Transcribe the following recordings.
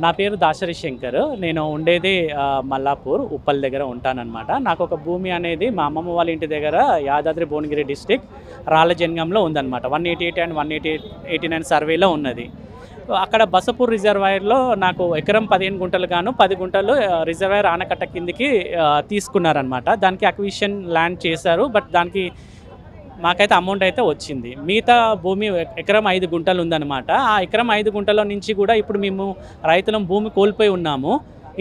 నా పేరు దాసరి శంకర్. నేను ఉండేది మల్లాపూర్, ఉప్పల్ దగ్గర ఉంటానన్నమాట. నాకు ఒక భూమి అనేది మా అమ్మమ్మ వాళ్ళ ఇంటి దగ్గర యాదాద్రి భువనగిరి డిస్ట్రిక్ట్ రాళ్ళజంగంలో ఉందన్నమాట. 188 అండ్ 189 సర్వేలో ఉన్నది. అక్కడ బసపూర్ రిజర్వాయర్లో నాకు ఎకరం 15 గుంటలు గాను 10 గుంటలు రిజర్వాయర్ ఆనకట్ట కిందికి తీసుకున్నారనమాట. దానికి అక్విజిషన్ ల్యాండ్ చేశారు. బట్ దానికి మాకైతే అమౌంట్ అయితే వచ్చింది. మిగతా భూమి ఎకరం 5 గుంటలు ఉందన్నమాట. ఆ ఎకరం 5 గుంటల నుంచి కూడా ఇప్పుడు మేము రైతులం భూమి కోల్పోయి ఉన్నాము.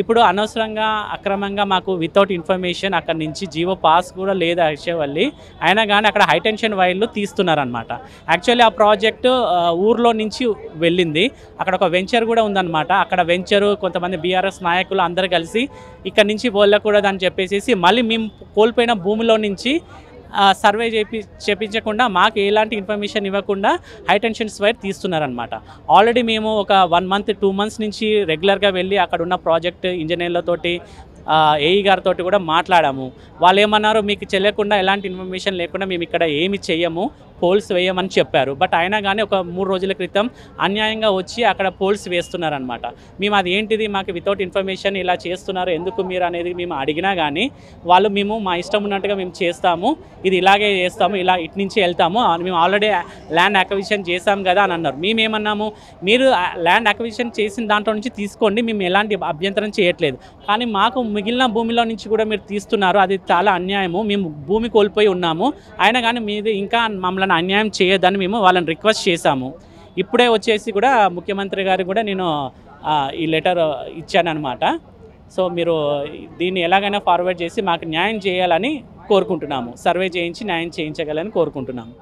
ఇప్పుడు అనవసరంగా అక్రమంగా మాకు వితౌట్ ఇన్ఫర్మేషన్ అక్కడ నుంచి జీవో పాస్ కూడా లేదు యాక్చువల్లీ. అయినా కానీ అక్కడ హైటెన్షన్ వైర్లు తీస్తున్నారనమాట. యాక్చువల్లీ ఆ ప్రాజెక్టు ఊర్లో నుంచి వెళ్ళింది. అక్కడ ఒక వెంచర్ కూడా ఉందన్నమాట. అక్కడ వెంచరు కొంతమంది బీఆర్ఎస్ నాయకులు అందరూ కలిసి ఇక్కడ నుంచి వెళ్ళకూడదని చెప్పేసి మళ్ళీ మేము కోల్పోయిన భూమిలో నుంచి సర్వే చేపించకుండా మాకు ఎలాంటి ఇన్ఫర్మేషన్ ఇవ్వకుండా హైటెన్షన్స్ వైర్ తీస్తున్నారనమాట. ఆల్రెడీ మేము ఒక 1 మంత్ 2 మంత్స్ నుంచి రెగ్యులర్గా వెళ్ళి అక్కడ ఉన్న ప్రాజెక్ట్ ఇంజనీర్లతోటి ఏఈ గారితో కూడా మాట్లాడాము. వాళ్ళు ఏమన్నారు, మీకు తెలియకుండా ఎలాంటి ఇన్ఫర్మేషన్ లేకుండా మేము ఇక్కడ ఏమి చెయ్యము, పోల్స్ వేయమని చెప్పారు. బట్ అయినా కానీ ఒక 3 రోజుల క్రితం అన్యాయంగా వచ్చి అక్కడ పోల్స్ వేస్తున్నారనమాట. మేము అది ఏంటిది, మాకు వితౌట్ ఇన్ఫర్మేషన్ ఇలా చేస్తున్నారు ఎందుకు మీరు అనేది మేము అడిగినా కానీ వాళ్ళు మేము మా ఇష్టం ఉన్నట్టుగా మేము చేస్తాము, ఇది ఇలాగే చేస్తాము, ఇలా ఇటు నుంచి వెళ్తాము, మేము ఆల్రెడీ ల్యాండ్ అక్విజిషన్ చేసాం కదా అని అన్నారు. మేమేమన్నాము, మీరు ల్యాండ్ అక్విజిషన్ చేసిన దాంట్లో నుంచి తీసుకోండి, మేము ఎలాంటి అభ్యంతరం చేయట్లేదు, కానీ మాకు మిగిలిన భూమిలో నుంచి కూడా మీరు తీస్తున్నారు, అది చాలా అన్యాయము, మేము భూమి కోల్పోయి ఉన్నాము, అయినా కానీ మీది ఇంకా మమ్మల్ని అన్యాయం చేయొద్దని మేము వాళ్ళని రిక్వెస్ట్ చేశాము. ఇప్పుడే వచ్చేసి కూడా ముఖ్యమంత్రి గారికి కూడా నేను ఈ లెటర్ ఇచ్చానన్నమాట. సో మీరు దీన్ని ఎలాగైనా ఫార్వర్డ్ చేసి మాకు న్యాయం చేయాలని కోరుకుంటున్నాము, సర్వే చేయించి న్యాయం చేయించగలని కోరుకుంటున్నాము.